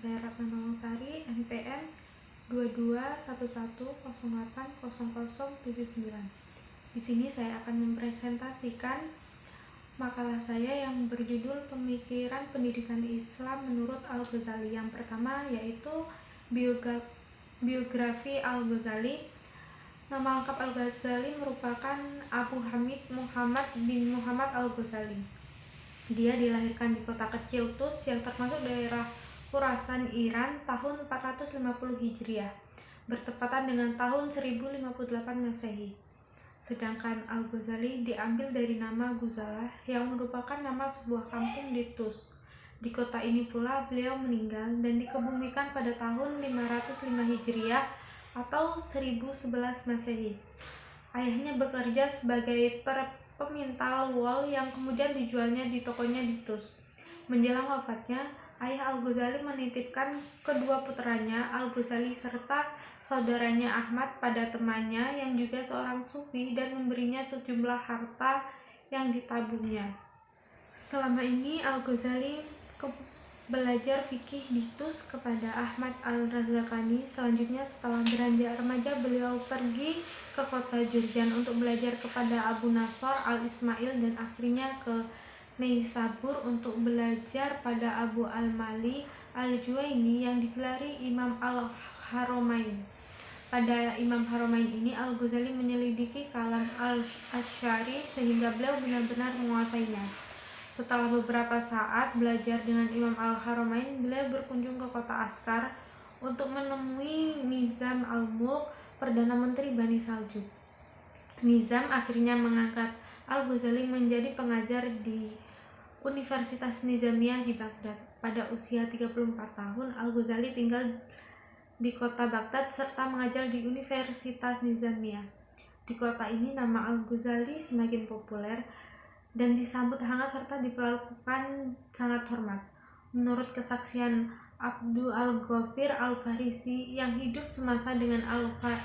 saya Ratna Nawangsari, NPM 2211080079. Di sini saya akan mempresentasikan makalah saya yang berjudul Pemikiran Pendidikan Islam menurut Al-Ghazali. Yang pertama yaitu biografi Al-Ghazali. Nama lengkap Al-Ghazali merupakan Abu Hamid Muhammad bin Muhammad Al-Ghazali. Dia dilahirkan di kota kecil Tus yang termasuk daerah Khurasan, Iran tahun 450 Hijriah, bertepatan dengan tahun 1058 Masehi. Sedangkan Al-Ghazali diambil dari nama Guzalah yang merupakan nama sebuah kampung di Tus. Di kota ini pula beliau meninggal dan dikebumikan pada tahun 505 Hijriah atau 1011 Masehi. Ayahnya bekerja sebagai pemintal wol yang kemudian dijualnya di tokonya di Tus. Menjelang wafatnya, ayah Al-Ghazali menitipkan kedua putranya Al-Ghazali serta saudaranya Ahmad pada temannya yang juga seorang sufi dan memberinya sejumlah harta yang ditabungnya. Selama ini Al-Ghazali belajar fikih di Tus kepada Ahmad Al-Razakani. Selanjutnya setelah beranjak remaja beliau pergi ke kota Jurjan untuk belajar kepada Abu Nasr Al-Ismail dan akhirnya ke Neisabur untuk belajar pada Abu Al-Mali Al-Juwaini yang digelari Imam Al-Haramain. Pada Imam Haramain ini Al-Ghazali menyelidiki kalam Al-Asy'ari sehingga beliau benar-benar menguasainya. Setelah beberapa saat belajar dengan Imam Al-Haramain, beliau berkunjung ke kota Askar untuk menemui Nizam Al-Mulk, Perdana Menteri Bani Saljuk. Nizam akhirnya mengangkat Al-Ghazali menjadi pengajar di Universitas Nizamiyah di Baghdad. Pada usia 34 tahun, Al-Ghazali tinggal di kota Baghdad serta mengajar di Universitas Nizamiyah. Di kota ini nama Al-Ghazali semakin populer dan disambut hangat serta diperlakukan sangat hormat. Menurut kesaksian Abdul Al-Ghafir Al-Farisi yang hidup semasa dengan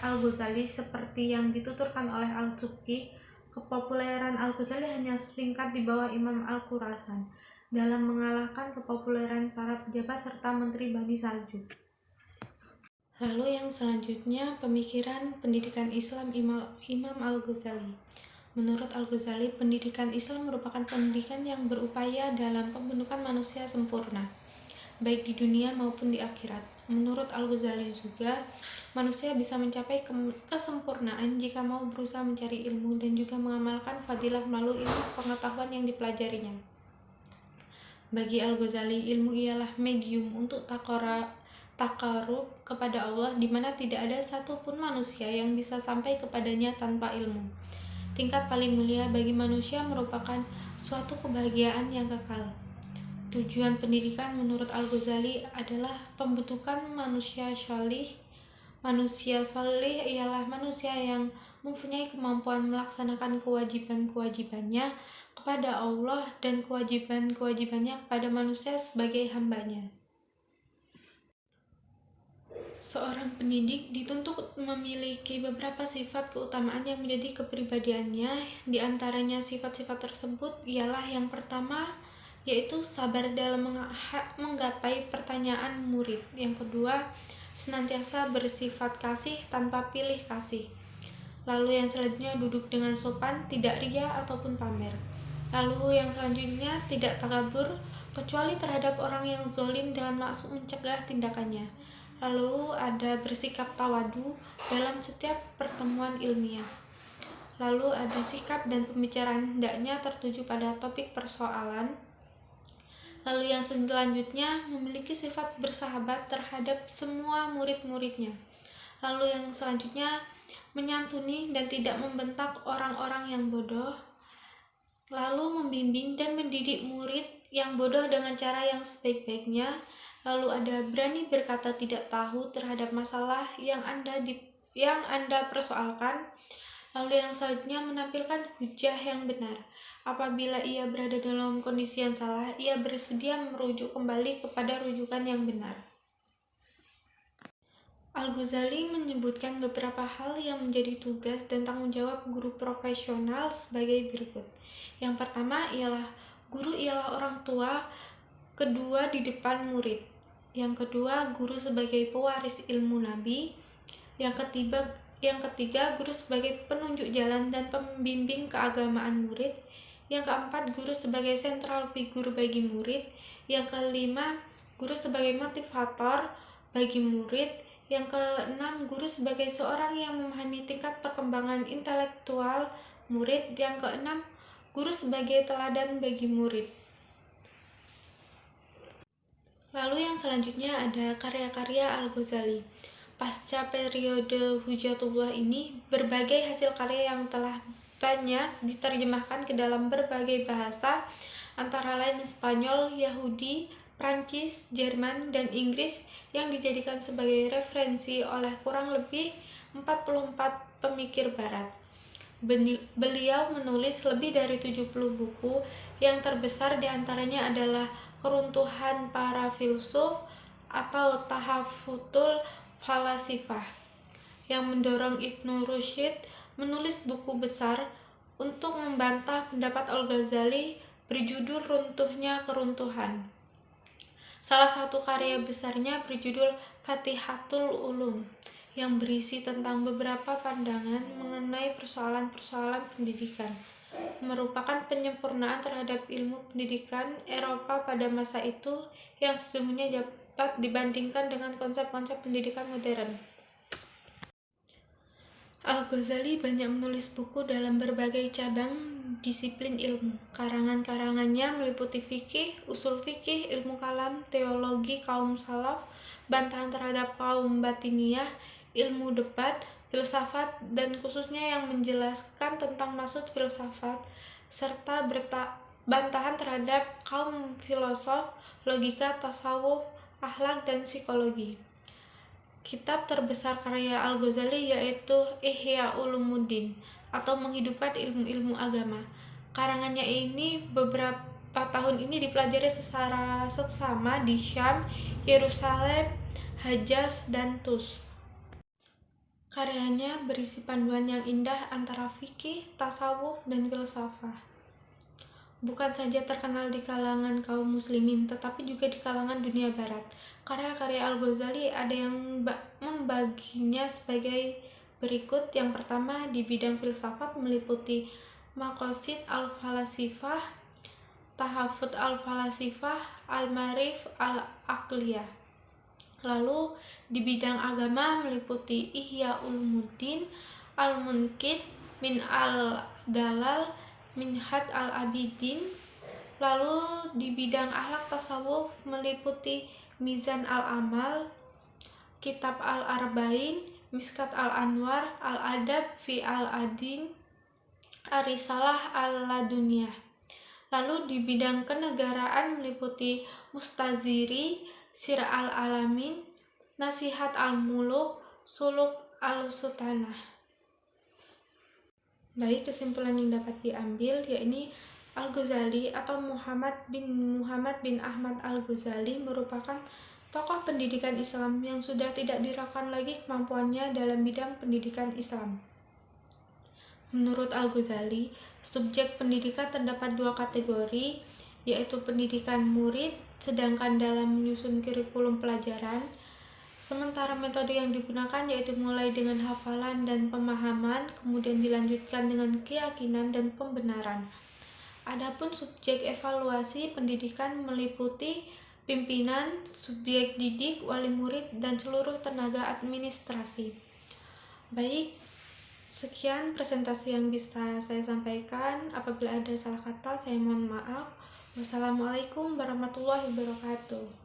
Al-Ghazali seperti yang dituturkan oleh Al-Subki, kepopuleran Al-Ghazali hanya setingkat di bawah Imam Al-Khurasan dalam mengalahkan kepopuleran para pejabat serta menteri Bani Saljuk. Lalu yang selanjutnya, pemikiran pendidikan Islam Imam Al-Ghazali. Menurut Al-Ghazali, pendidikan Islam merupakan pendidikan yang berupaya dalam pembentukan manusia sempurna, baik di dunia maupun di akhirat. Menurut Al-Ghazali juga, manusia bisa mencapai kesempurnaan jika mau berusaha mencari ilmu dan juga mengamalkan fadilah melalui ilmu pengetahuan yang dipelajarinya. Bagi Al-Ghazali, ilmu ialah medium untuk takarub kepada Allah, di mana tidak ada satupun manusia yang bisa sampai kepadanya tanpa ilmu. Tingkat paling mulia bagi manusia merupakan suatu kebahagiaan yang kekal. Tujuan pendidikan menurut Al-Ghazali adalah pembentukan manusia salih. Manusia salih ialah manusia yang mempunyai kemampuan melaksanakan kewajiban-kewajibannya kepada Allah dan kewajiban-kewajibannya kepada manusia sebagai hambanya. Seorang pendidik dituntut memiliki beberapa sifat keutamaan yang menjadi kepribadiannya. Di antaranya sifat-sifat tersebut ialah yang pertama, yaitu sabar dalam menggapai pertanyaan murid. Yang kedua, senantiasa bersifat kasih tanpa pilih kasih. Lalu yang selanjutnya, duduk dengan sopan, tidak ria ataupun pamer. Lalu yang selanjutnya, tidak takabur kecuali terhadap orang yang zalim dengan maksud mencegah tindakannya. Lalu ada bersikap tawadu dalam setiap pertemuan ilmiah. Lalu ada sikap dan pembicaraan hendaknya tertuju pada topik persoalan. Lalu yang selanjutnya memiliki sifat bersahabat terhadap semua murid-muridnya. Lalu yang selanjutnya menyantuni dan tidak membentak orang-orang yang bodoh. Lalu membimbing dan mendidik murid yang bodoh dengan cara yang sebaik-baiknya. Lalu ada berani berkata tidak tahu terhadap masalah yang Anda persoalkan. Lalu yang selanjutnya menampilkan hujah yang benar. Apabila ia berada dalam kondisi yang salah, ia bersedia merujuk kembali kepada rujukan yang benar. Al-Ghazali menyebutkan beberapa hal yang menjadi tugas dan tanggung jawab guru profesional sebagai berikut. Yang pertama ialah guru ialah orang tua kedua di depan murid. Yang kedua, guru sebagai pewaris ilmu Nabi. Yang ketiga, guru sebagai penunjuk jalan dan pembimbing keagamaan murid. Yang keempat, guru sebagai sentral figur bagi murid. Yang kelima, guru sebagai motivator bagi murid. Yang keenam, guru sebagai seorang yang memahami tingkat perkembangan intelektual murid. Yang keenam, guru sebagai teladan bagi murid. Lalu yang selanjutnya ada karya-karya Al-Ghazali. Pasca periode Hujatullah ini, berbagai hasil karya yang telah banyak diterjemahkan ke dalam berbagai bahasa, antara lain Spanyol, Yahudi, Prancis, Jerman, dan Inggris, yang dijadikan sebagai referensi oleh kurang lebih 44 pemikir barat. Beliau menulis lebih dari 70 buku, yang terbesar diantaranya adalah Keruntuhan Para Filsuf atau Tahafutul Falasifah, yang mendorong Ibnu Rushd menulis buku besar untuk membantah pendapat Al-Ghazali berjudul Runtuhnya Keruntuhan. Salah satu karya besarnya berjudul Fatihatul Ulum, yang berisi tentang beberapa pandangan mengenai persoalan-persoalan pendidikan, merupakan penyempurnaan terhadap ilmu pendidikan Eropa pada masa itu yang sesungguhnya dapat dibandingkan dengan konsep-konsep pendidikan modern. Al-Ghazali banyak menulis buku dalam berbagai cabang disiplin ilmu. Karangan-karangannya meliputi fikih, usul fikih, ilmu kalam, teologi kaum salaf, bantahan terhadap kaum batiniyah, ilmu debat, filsafat, dan khususnya yang menjelaskan tentang maksud filsafat, serta bantahan terhadap kaum filosof, logika, tasawuf, akhlak, dan psikologi. Kitab terbesar karya Al-Ghazali yaitu Ihya Ulumuddin, atau menghidupkan ilmu-ilmu agama. Karangannya ini beberapa tahun ini dipelajari secara seksama di Syam, Yerusalem, Hejaz, dan Tus. Karyanya berisi panduan yang indah antara fikih, tasawuf, dan filsafat. Bukan saja terkenal di kalangan kaum muslimin, tetapi juga di kalangan dunia barat. Karya-karya Al-Ghazali ada yang membaginya sebagai berikut. Yang pertama, di bidang filsafat meliputi Maqasid al-Falasifah, Tahafut al-Falasifah, Al-Marif al-Aqliyah. Lalu di bidang agama meliputi Ihya Ulumuddin, Al-Munqidh min al-Dalal, Minhaj al-Abidin. Lalu di bidang akhlak tasawuf meliputi Mizan al-Amal, Kitab al-Arba'in, Miskat al-Anwar, Al-Adab fi al-Adin, Ar-Risalah al-Laduniyah. Lalu di bidang kenegaraan meliputi Mustaziri, Sir al-Alamin, Nasihat al-Muluk, Suluk al-Sultanah. Baik, kesimpulan yang dapat diambil yakni Al-Ghazali atau Muhammad bin Ahmad Al-Ghazali merupakan tokoh pendidikan Islam yang sudah tidak diragukan lagi kemampuannya dalam bidang pendidikan Islam. Menurut Al-Ghazali, subjek pendidikan terdapat dua kategori, yaitu pendidikan murid, sedangkan dalam menyusun kurikulum pelajaran, sementara metode yang digunakan yaitu mulai dengan hafalan dan pemahaman, kemudian dilanjutkan dengan keyakinan dan pembenaran. Adapun subjek evaluasi pendidikan meliputi pimpinan, subjek didik, wali murid, dan seluruh tenaga administrasi. Baik, sekian presentasi yang bisa saya sampaikan. Apabila ada salah kata, saya mohon maaf. Wassalamualaikum warahmatullahi wabarakatuh.